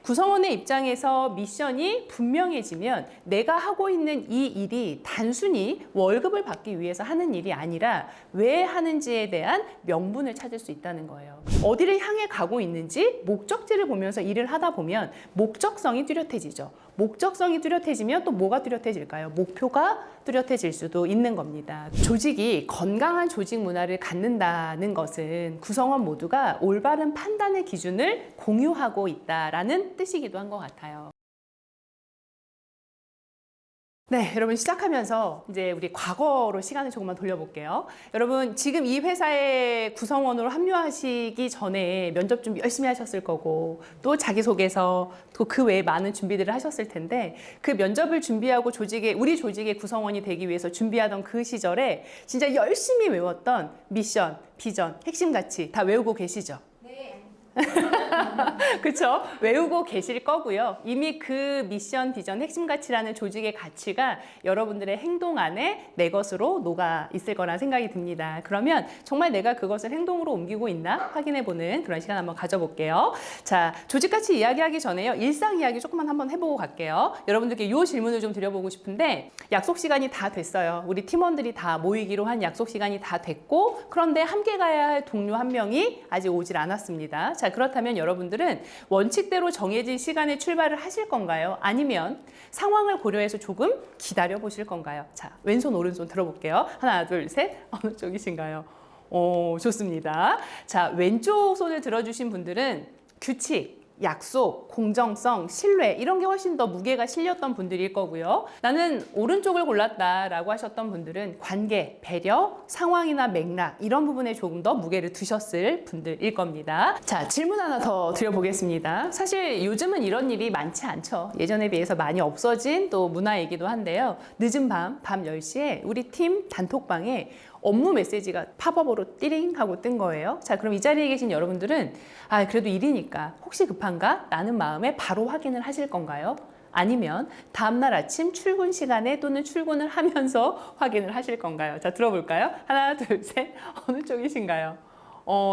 구성원의 입장에서 미션이 분명해지면 내가 하고 있는 이 일이 단순히 월급을 받기 위해서 하는 일이 아니라 왜 하는지에 대한 명분을 찾을 수 있다는 거예요. 어디를 향해 가고 있는지 목적지를 보면서 일을 하다 보면 목적성이 뚜렷해지죠. 목적성이 뚜렷해지면 또 뭐가 뚜렷해질까요? 목표가 뚜렷해질 수도 있는 겁니다. 조직이 건강한 조직 문화를 갖는다는 것은 구성원 모두가 올바른 판단의 기준을 공유하고 있다라는 뜻이기도 한 것 같아요. 네, 여러분 시작하면서 이제 우리 과거로 시간을 조금만 돌려볼게요. 여러분 지금 이 회사의 구성원으로 합류하시기 전에 면접 준비 열심히 하셨을 거고 또 자기소개서 또 그 외에 많은 준비들을 하셨을 텐데 그 면접을 준비하고 우리 조직의 구성원이 되기 위해서 준비하던 그 시절에 진짜 열심히 외웠던 미션, 비전, 핵심 가치 다 외우고 계시죠? 그렇죠? 외우고 계실 거고요. 이미 그 미션, 비전, 핵심 가치라는 조직의 가치가 여러분들의 행동 안에 내 것으로 녹아 있을 거란 생각이 듭니다. 그러면 정말 내가 그것을 행동으로 옮기고 있나 확인해보는 그런 시간 한번 가져볼게요. 자, 조직 가치 이야기하기 전에요. 일상 이야기 조금만 한번 해보고 갈게요. 여러분들께 이 질문을 좀 드려보고 싶은데 약속 시간이 다 됐어요. 우리 팀원들이 다 모이기로 한 약속 시간이 다 됐고 그런데 함께 가야 할 동료 한 명이 아직 오질 않았습니다. 자, 그렇다면 여러분들은 원칙대로 정해진 시간에 출발을 하실 건가요? 아니면 상황을 고려해서 조금 기다려 보실 건가요? 자, 왼손 오른손 들어볼게요. 하나, 둘, 셋. 어느 쪽이신가요? 좋습니다. 자, 왼쪽 손을 들어주신 분들은 규칙, 약속, 공정성, 신뢰 이런 게 훨씬 더 무게가 실렸던 분들일 거고요. 나는 오른쪽을 골랐다라고 하셨던 분들은 관계, 배려, 상황이나 맥락 이런 부분에 조금 더 무게를 두셨을 분들일 겁니다. 자, 질문 하나 더 드려보겠습니다. 사실 요즘은 이런 일이 많지 않죠. 예전에 비해서 많이 없어진 또 문화이기도 한데요. 늦은 밤 10시에 우리 팀 단톡방에 업무 메시지가 팝업으로 띠링 하고 뜬 거예요. 자, 그럼 이 자리에 계신 여러분들은 그래도 일이니까 혹시 급한가? 라는 마음에 바로 확인을 하실 건가요? 아니면 다음날 아침 출근 시간에 또는 출근을 하면서 확인을 하실 건가요? 자, 들어볼까요? 하나, 둘, 셋. 어느 쪽이신가요?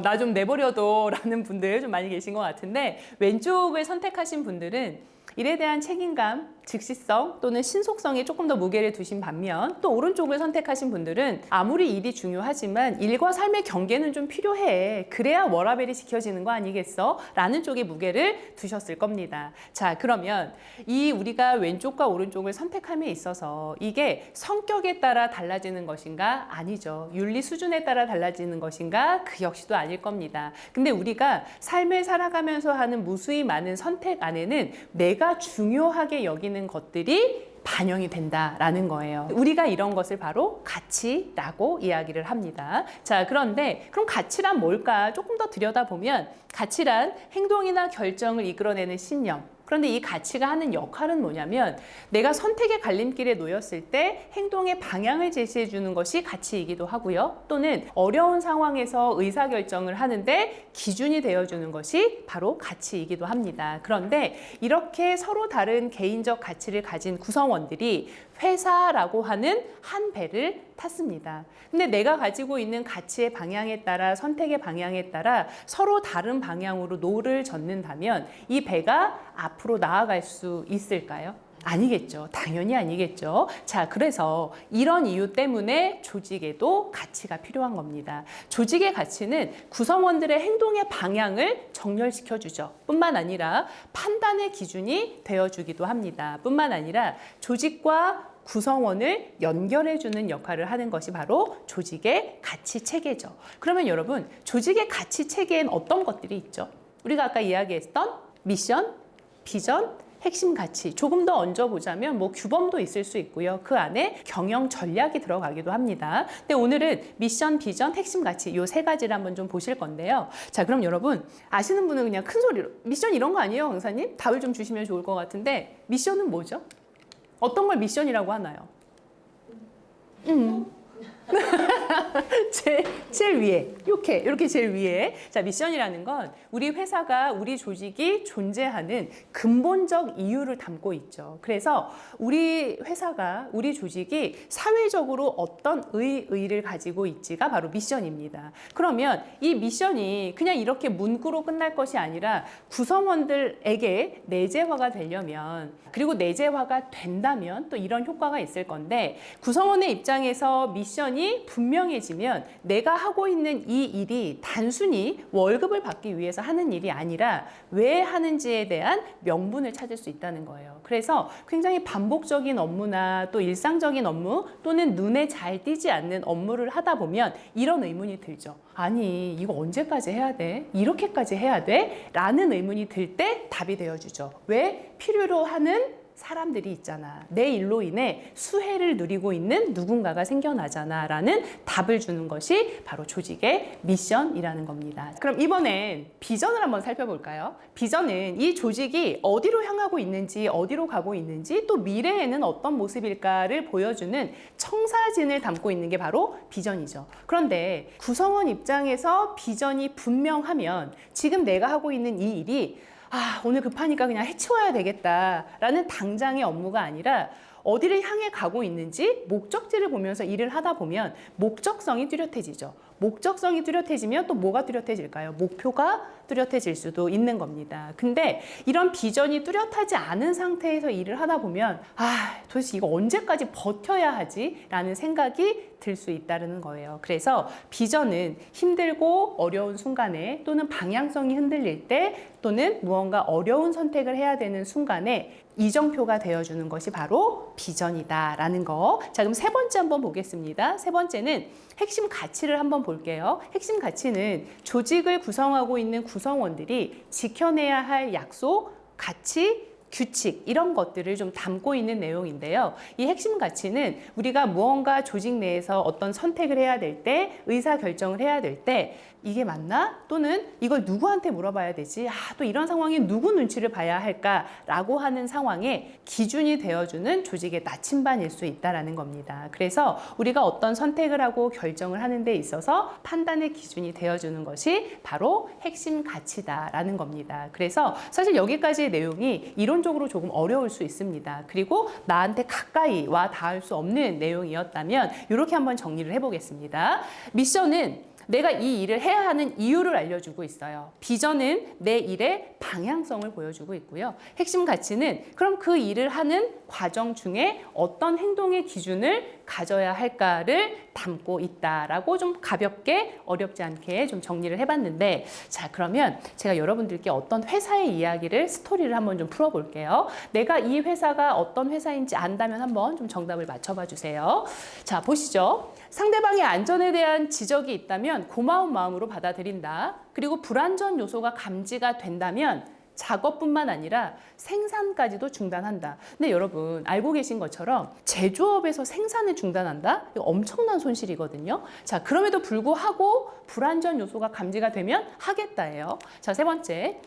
나 좀 내버려둬 라는 분들 좀 많이 계신 것 같은데 왼쪽을 선택하신 분들은 일에 대한 책임감, 즉시성 또는 신속성에 조금 더 무게를 두신 반면 또 오른쪽을 선택하신 분들은 아무리 일이 중요하지만 일과 삶의 경계는 좀 필요해. 그래야 워라밸이 지켜지는 거 아니겠어? 라는 쪽에 무게를 두셨을 겁니다. 자, 그러면 이 우리가 왼쪽과 오른쪽을 선택함에 있어서 이게 성격에 따라 달라지는 것인가? 아니죠. 윤리 수준에 따라 달라지는 것인가? 그 역시도 아닐 겁니다. 근데 우리가 삶을 살아가면서 하는 무수히 많은 선택 안에는 내가 중요하게 여기는 것들이 반영이 된다라는 거예요. 우리가 이런 것을 바로 가치라고 이야기를 합니다. 자, 그런데 그럼 가치란 뭘까? 조금 더 들여다보면 가치란 행동이나 결정을 이끌어내는 신념. 그런데 이 가치가 하는 역할은 뭐냐면 내가 선택의 갈림길에 놓였을 때 행동의 방향을 제시해 주는 것이 가치이기도 하고요. 또는 어려운 상황에서 의사결정을 하는데 기준이 되어주는 것이 바로 가치이기도 합니다. 그런데 이렇게 서로 다른 개인적 가치를 가진 구성원들이 회사라고 하는 한 배를 탔습니다. 근데 내가 가지고 있는 가치의 방향에 따라 선택의 방향에 따라 서로 다른 방향으로 노를 젓는다면 이 배가 앞으로 나아갈 수 있을까요? 아니겠죠. 당연히 아니겠죠. 자, 그래서 이런 이유 때문에 조직에도 가치가 필요한 겁니다. 조직의 가치는 구성원들의 행동의 방향을 정렬시켜주죠. 뿐만 아니라 판단의 기준이 되어주기도 합니다. 뿐만 아니라 조직과 구성원을 연결해주는 역할을 하는 것이 바로 조직의 가치 체계죠. 그러면 여러분, 조직의 가치 체계엔 어떤 것들이 있죠? 우리가 아까 이야기했던 미션, 비전, 핵심 가치 조금 더 얹어보자면 뭐 규범도 있을 수 있고요. 그 안에 경영 전략이 들어가기도 합니다. 근데 오늘은 미션, 비전, 핵심 가치 요 세 가지를 한번 좀 보실 건데요. 자, 그럼 여러분 아시는 분은 그냥 큰 소리로 미션 이런 거 아니에요, 강사님? 답을 좀 주시면 좋을 것 같은데 미션은 뭐죠? 어떤 걸 미션이라고 하나요? 제일 위에 이렇게 제일 위에. 자, 미션이라는 건 우리 회사가 우리 조직이 존재하는 근본적 이유를 담고 있죠. 그래서 우리 회사가 우리 조직이 사회적으로 어떤 의의를 가지고 있지가 바로 미션입니다. 그러면 이 미션이 그냥 이렇게 문구로 끝날 것이 아니라 구성원들에게 내재화가 되려면, 그리고 내재화가 된다면 또 이런 효과가 있을 건데, 구성원의 입장에서 미션이 분명해지면 내가 하고 있는 이 일이 단순히 월급을 받기 위해서 하는 일이 아니라 왜 하는지에 대한 명분을 찾을 수 있다는 거예요. 그래서 굉장히 반복적인 업무나 또 일상적인 업무 또는 눈에 잘 띄지 않는 업무를 하다 보면 이런 의문이 들죠. 아니, 이거 언제까지 해야 돼? 이렇게까지 해야 돼? 라는 의문이 들 때 답이 되어주죠. 왜? 필요로 하는 사람들이 있잖아. 내 일로 인해 수혜를 누리고 있는 누군가가 생겨나잖아 라는 답을 주는 것이 바로 조직의 미션이라는 겁니다. 그럼 이번엔 비전을 한번 살펴볼까요? 비전은 이 조직이 어디로 향하고 있는지, 어디로 가고 있는지, 또 미래에는 어떤 모습일까를 보여주는 청사진을 담고 있는 게 바로 비전이죠. 그런데 구성원 입장에서 비전이 분명하면 지금 내가 하고 있는 이 일이 오늘 급하니까 그냥 해치워야 되겠다라는 당장의 업무가 아니라 어디를 향해 가고 있는지 목적지를 보면서 일을 하다 보면 목적성이 뚜렷해지죠. 목적성이 뚜렷해지면 또 뭐가 뚜렷해질까요? 목표가 뚜렷해질 수도 있는 겁니다. 근데 이런 비전이 뚜렷하지 않은 상태에서 일을 하다 보면 도대체 이거 언제까지 버텨야 하지? 라는 생각이 들 수 있다는 거예요. 그래서 비전은 힘들고 어려운 순간에, 또는 방향성이 흔들릴 때, 또는 무언가 어려운 선택을 해야 되는 순간에 이정표가 되어주는 것이 바로 비전이다라는 거. 자, 그럼 세 번째 한번 보겠습니다. 세 번째는 핵심 가치를 한번 볼게요. 핵심 가치는 조직을 구성하고 있는 구성원들이 지켜내야 할 약속, 가치, 규칙, 이런 것들을 좀 담고 있는 내용인데요. 이 핵심 가치는 우리가 무언가 조직 내에서 어떤 선택을 해야 될 때, 의사결정을 해야 될 때 이게 맞나? 또는 이걸 누구한테 물어봐야 되지? 또 이런 상황에 누구 눈치를 봐야 할까라고 하는 상황에 기준이 되어주는 조직의 나침반일 수 있다는 겁니다. 그래서 우리가 어떤 선택을 하고 결정을 하는 데 있어서 판단의 기준이 되어주는 것이 바로 핵심 가치다라는 겁니다. 그래서 사실 여기까지의 내용이 이론적으로 조금 어려울 수 있습니다. 그리고 나한테 가까이 와 닿을 수 없는 내용이었다면 이렇게 한번 정리를 해보겠습니다. 미션은 내가 이 일을 해야 하는 이유를 알려주고 있어요. 비전은 내 일의 방향성을 보여주고 있고요. 핵심 가치는 그럼 그 일을 하는 과정 중에 어떤 행동의 기준을 가져야 할까를 담고 있다라고 좀 가볍게 어렵지 않게 좀 정리를 해봤는데, 자, 그러면 제가 여러분들께 어떤 회사의 이야기를, 스토리를 한번 좀 풀어볼게요. 내가 이 회사가 어떤 회사인지 안다면 한번 좀 정답을 맞춰봐 주세요. 자, 보시죠. 상대방의 안전에 대한 지적이 있다면 고마운 마음으로 받아들인다. 그리고 불안전 요소가 감지가 된다면 작업뿐만 아니라 생산까지도 중단한다. 근데 여러분 알고 계신 것처럼 제조업에서 생산을 중단한다? 이거 엄청난 손실이거든요. 자, 그럼에도 불구하고 불안전 요소가 감지가 되면 하겠다예요. 자, 세 번째.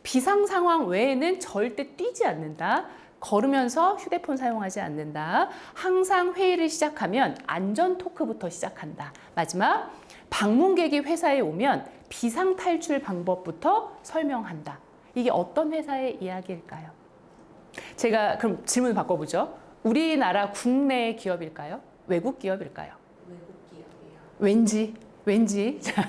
비상 상황 외에는 절대 뛰지 않는다. 걸으면서 휴대폰 사용하지 않는다. 항상 회의를 시작하면 안전 토크부터 시작한다. 마지막, 방문객이 회사에 오면 비상 탈출 방법부터 설명한다. 이게 어떤 회사의 이야기일까요? 제가 그럼 질문을 바꿔보죠. 우리나라 국내 기업일까요? 외국 기업일까요? 외국 기업이요. 왠지 자,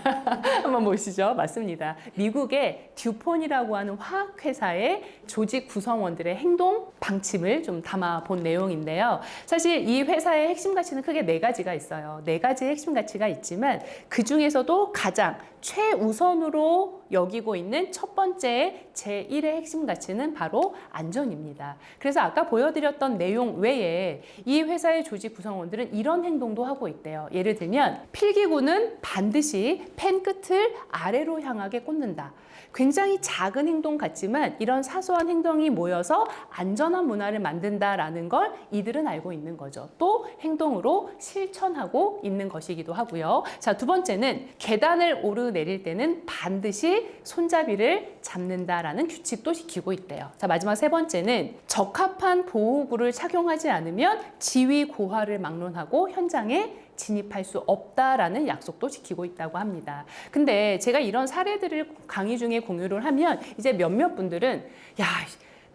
한번 보시죠. 맞습니다. 미국의 듀폰이라고 하는 화학회사의 조직 구성원들의 행동 방침을 좀 담아 본 내용인데요. 사실 이 회사의 핵심 가치는 크게 네 가지가 있어요. 네 가지의 핵심 가치가 있지만 그 중에서도 가장 최우선으로 여기고 있는 첫 번째 제1의 핵심 가치는 바로 안전입니다. 그래서 아까 보여드렸던 내용 외에 이 회사의 조직 구성원들은 이런 행동도 하고 있대요. 예를 들면 필기구는 반드시 펜 끝을 아래로 향하게 꽂는다. 굉장히 작은 행동 같지만 이런 사소한 행동이 모여서 안전한 문화를 만든다라는 걸 이들은 알고 있는 거죠. 또 행동으로 실천하고 있는 것이기도 하고요. 자, 두 번째는 계단을 오르내릴 때는 반드시 손잡이를 잡는다라는 규칙도 지키고 있대요. 자, 마지막 세 번째는 적합한 보호구를 착용하지 않으면 지위 고하를 막론하고 현장에 진입할 수 없다라는 약속도 지키고 있다고 합니다. 근데 제가 이런 사례들을 강의 중에 공유를 하면 이제 몇몇 분들은 야,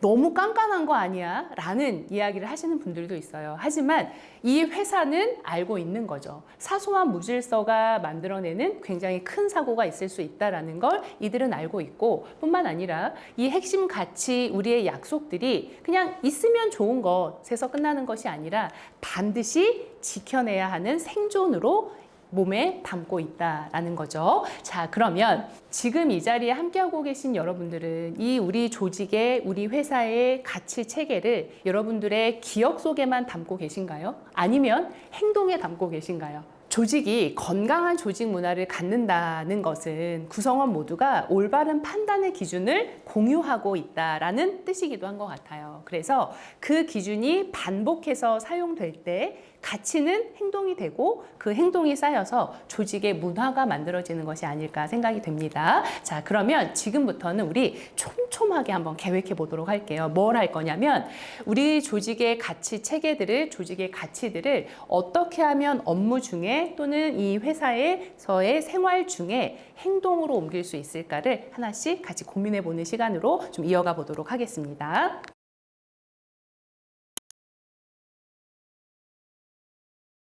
너무 깐깐한 거 아니야? 라는 이야기를 하시는 분들도 있어요. 하지만 이 회사는 알고 있는 거죠. 사소한 무질서가 만들어내는 굉장히 큰 사고가 있을 수 있다는 걸 이들은 알고 있고, 뿐만 아니라 이 핵심 가치, 우리의 약속들이 그냥 있으면 좋은 것에서 끝나는 것이 아니라 반드시 지켜내야 하는 생존으로 몸에 담고 있다라는 거죠. 자, 그러면 지금 이 자리에 함께하고 계신 여러분들은 이 우리 조직의, 우리 회사의 가치 체계를 여러분들의 기억 속에만 담고 계신가요? 아니면 행동에 담고 계신가요? 조직이 건강한 조직 문화를 갖는다는 것은 구성원 모두가 올바른 판단의 기준을 공유하고 있다라는 뜻이기도 한 것 같아요. 그래서 그 기준이 반복해서 사용될 때 가치는 행동이 되고 그 행동이 쌓여서 조직의 문화가 만들어지는 것이 아닐까 생각이 됩니다. 자, 그러면 지금부터는 우리 촘촘하게 한번 계획해 보도록 할게요. 뭘 할 거냐면 우리 조직의 가치 체계들을, 조직의 가치들을 어떻게 하면 업무 중에 또는 이 회사에서의 생활 중에 행동으로 옮길 수 있을까를 하나씩 같이 고민해 보는 시간으로 좀 이어가 보도록 하겠습니다.